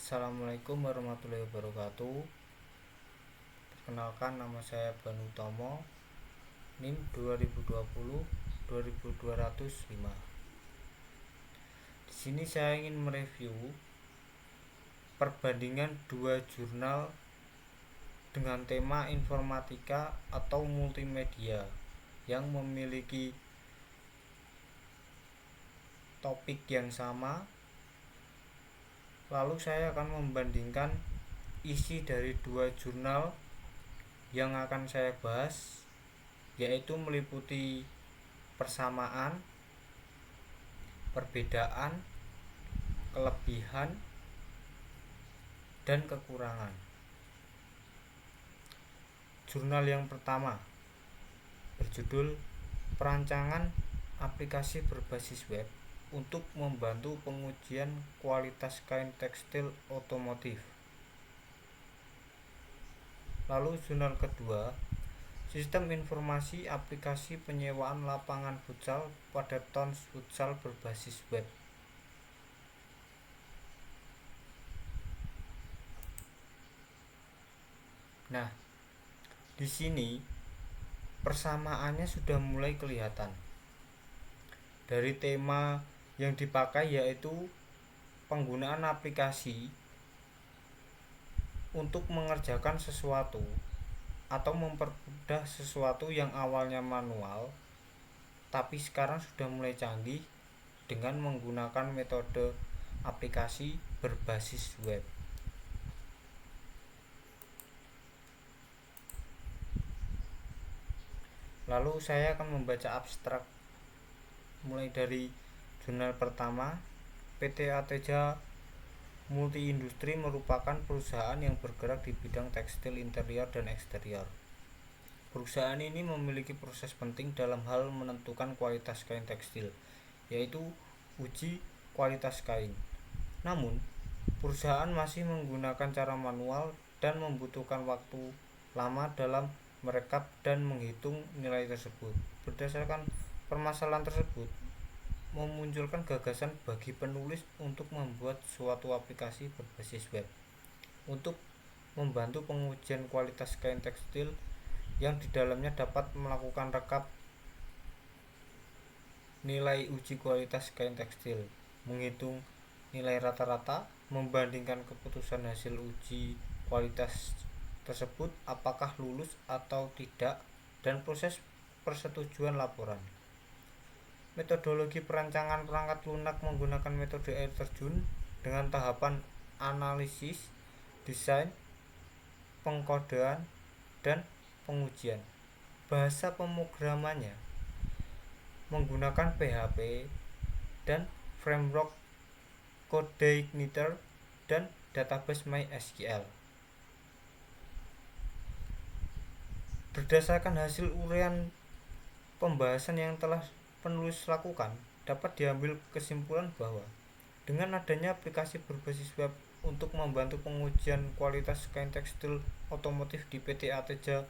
Assalamualaikum warahmatullahi wabarakatuh. Perkenalkan, nama saya Banu Tomo, NIM 2020-20205. Di sini saya ingin mereview perbandingan dua jurnal dengan tema informatika atau multimedia yang memiliki topik yang sama. Lalu saya akan membandingkan isi dari dua jurnal yang akan saya bahas, yaitu meliputi persamaan, perbedaan, kelebihan, dan kekurangan. Jurnal yang pertama berjudul Perancangan Aplikasi Berbasis Web untuk membantu pengujian kualitas kain tekstil otomotif. Lalu jurnal kedua, Sistem Informasi Aplikasi Penyewaan Lapangan Futsal pada Tons Futsal Berbasis Web. Nah, di sini persamaannya sudah mulai kelihatan. Dari tema yang dipakai yaitu penggunaan aplikasi untuk mengerjakan sesuatu atau mempermudah sesuatu yang awalnya manual tapi sekarang sudah mulai canggih dengan menggunakan metode aplikasi berbasis web. Lalu saya akan membaca abstrak mulai dari jurnal pertama. PT Ateja Multi Industri merupakan perusahaan yang bergerak di bidang tekstil interior dan eksterior. Perusahaan ini memiliki proses penting dalam hal menentukan kualitas kain tekstil, yaitu uji kualitas kain. Namun, perusahaan masih menggunakan cara manual dan membutuhkan waktu lama dalam merekap dan menghitung nilai tersebut. Berdasarkan permasalahan tersebut, memunculkan gagasan bagi penulis untuk membuat suatu aplikasi berbasis web untuk membantu pengujian kualitas kain tekstil yang di dalamnya dapat melakukan rekap nilai uji kualitas kain tekstil, menghitung nilai rata-rata, membandingkan keputusan hasil uji kualitas tersebut apakah lulus atau tidak, dan proses persetujuan laporan. Metodologi perancangan perangkat lunak menggunakan metode air terjun dengan tahapan analisis, desain, pengkodean, dan pengujian. Bahasa pemrogramannya menggunakan PHP dan framework CodeIgniter dan database MySQL. Berdasarkan hasil uraian pembahasan yang telah penulis lakukan, dapat diambil kesimpulan bahwa dengan adanya aplikasi berbasis web untuk membantu pengujian kualitas kain tekstil otomotif di PT Ateja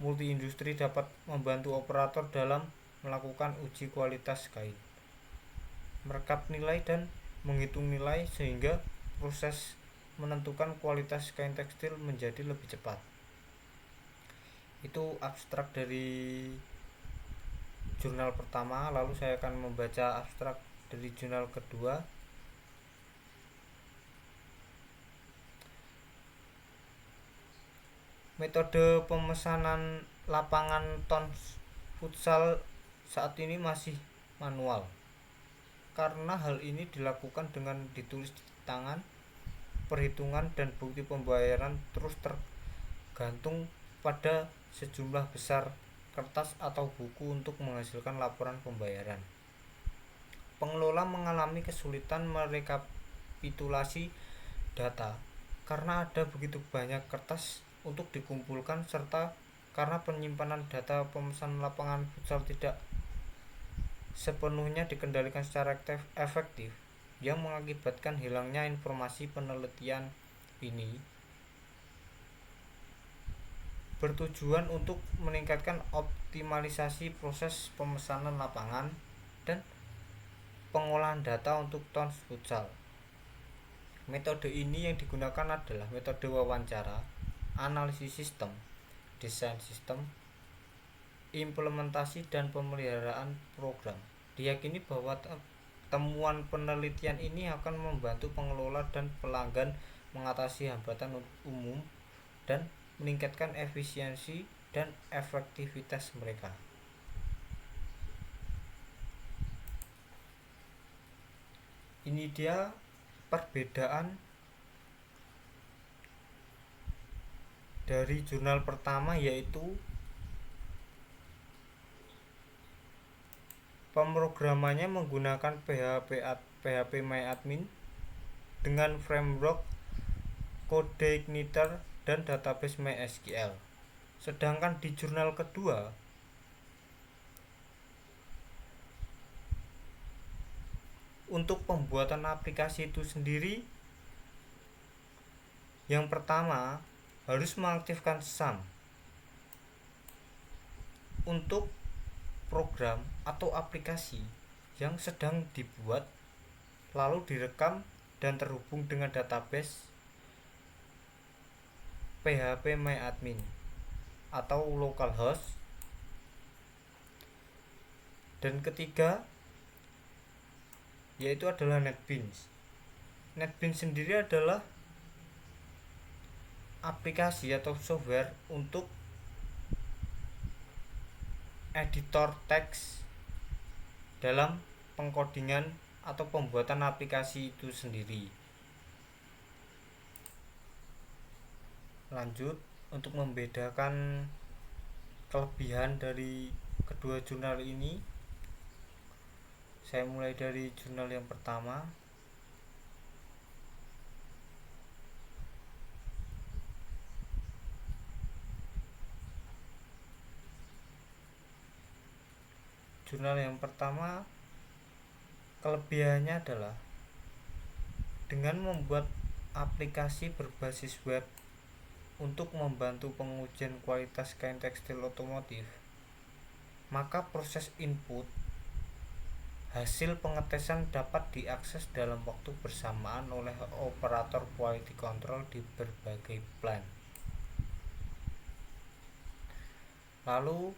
Multi Industri dapat membantu operator dalam melakukan uji kualitas kain, merekap nilai dan menghitung nilai sehingga proses menentukan kualitas kain tekstil menjadi lebih cepat. Itu abstrak dari jurnal pertama. Lalu saya akan membaca abstrak dari jurnal kedua. Metode pemesanan lapangan Tons Futsal saat ini masih manual. Karena hal ini dilakukan dengan ditulis di tangan, perhitungan dan bukti pembayaran terus tergantung pada sejumlah besar kertas atau buku untuk menghasilkan laporan pembayaran. Pengelola mengalami kesulitan merekapitulasi data karena ada begitu banyak kertas untuk dikumpulkan, serta karena penyimpanan data pemesan lapangan futsal tidak sepenuhnya dikendalikan secara efektif, yang mengakibatkan hilangnya informasi penelitian ini bertujuan untuk meningkatkan optimalisasi proses pemesanan lapangan dan pengolahan data untuk Tons Futsal. Metode ini yang digunakan adalah metode wawancara, analisis sistem, desain sistem, implementasi dan pemeliharaan program. Diyakini bahwa temuan penelitian ini akan membantu pengelola dan pelanggan mengatasi hambatan umum dan meningkatkan efisiensi dan efektivitas mereka. Ini dia perbedaan dari jurnal pertama, yaitu pemrogramannya menggunakan PHP-MyAdmin dengan framework CodeIgniter dan database MySQL. Sedangkan di jurnal kedua, untuk pembuatan aplikasi itu sendiri, yang pertama harus mengaktifkan SAM untuk program atau aplikasi yang sedang dibuat, lalu direkam dan terhubung dengan database PHP-MyAdmin atau localhost. Dan ketiga yaitu adalah NetBeans. NetBeans sendiri adalah aplikasi atau software untuk editor teks dalam pengkodingan atau pembuatan aplikasi itu sendiri. Lanjut, untuk membedakan kelebihan dari kedua jurnal ini, saya mulai dari jurnal yang pertama. Jurnal yang pertama, kelebihannya adalah dengan membuat aplikasi berbasis web untuk membantu pengujian kualitas kain tekstil otomotif, maka proses input hasil pengetesan dapat diakses dalam waktu bersamaan oleh operator quality control di berbagai plant. Lalu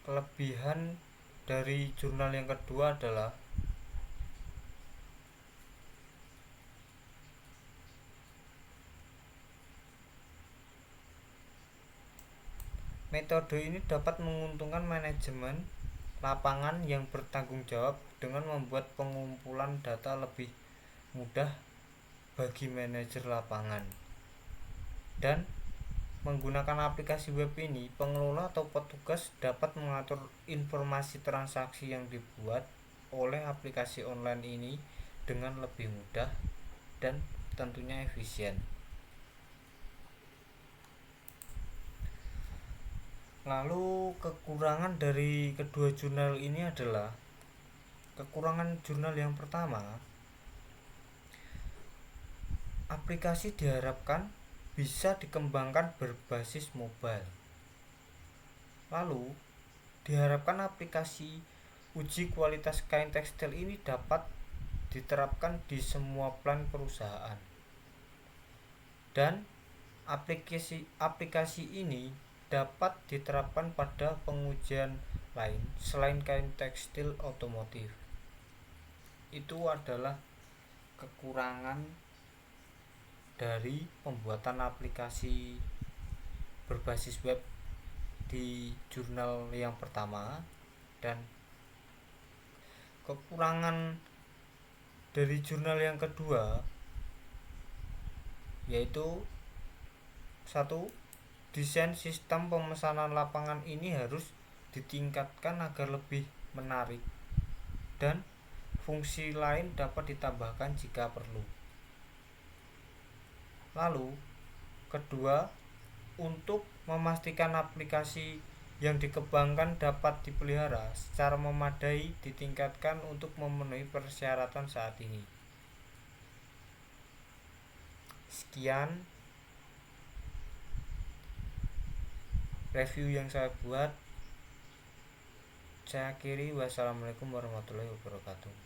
kelebihan dari jurnal yang kedua adalah metode ini dapat menguntungkan manajemen lapangan yang bertanggung jawab dengan membuat pengumpulan data lebih mudah bagi manajer lapangan. Dan menggunakan aplikasi web ini, pengelola atau petugas dapat mengatur informasi transaksi yang dibuat oleh aplikasi online ini dengan lebih mudah dan tentunya efisien. Lalu kekurangan dari kedua jurnal ini adalah, kekurangan jurnal yang pertama, aplikasi diharapkan bisa dikembangkan berbasis mobile. Lalu diharapkan aplikasi uji kualitas kain tekstil ini dapat diterapkan di semua plant perusahaan. Dan aplikasi ini dapat diterapkan pada pengujian lain selain kain tekstil otomotif. Itu adalah kekurangan dari pembuatan aplikasi berbasis web di jurnal yang pertama. Dan kekurangan dari jurnal yang kedua yaitu satu, desain sistem pemesanan lapangan ini harus ditingkatkan agar lebih menarik dan fungsi lain dapat ditambahkan jika perlu. Lalu kedua, untuk memastikan aplikasi yang dikembangkan dapat dipelihara secara memadai, ditingkatkan untuk memenuhi persyaratan saat ini. Sekian review yang saya buat. Saya akhiri. Wassalamualaikum warahmatullahi wabarakatuh.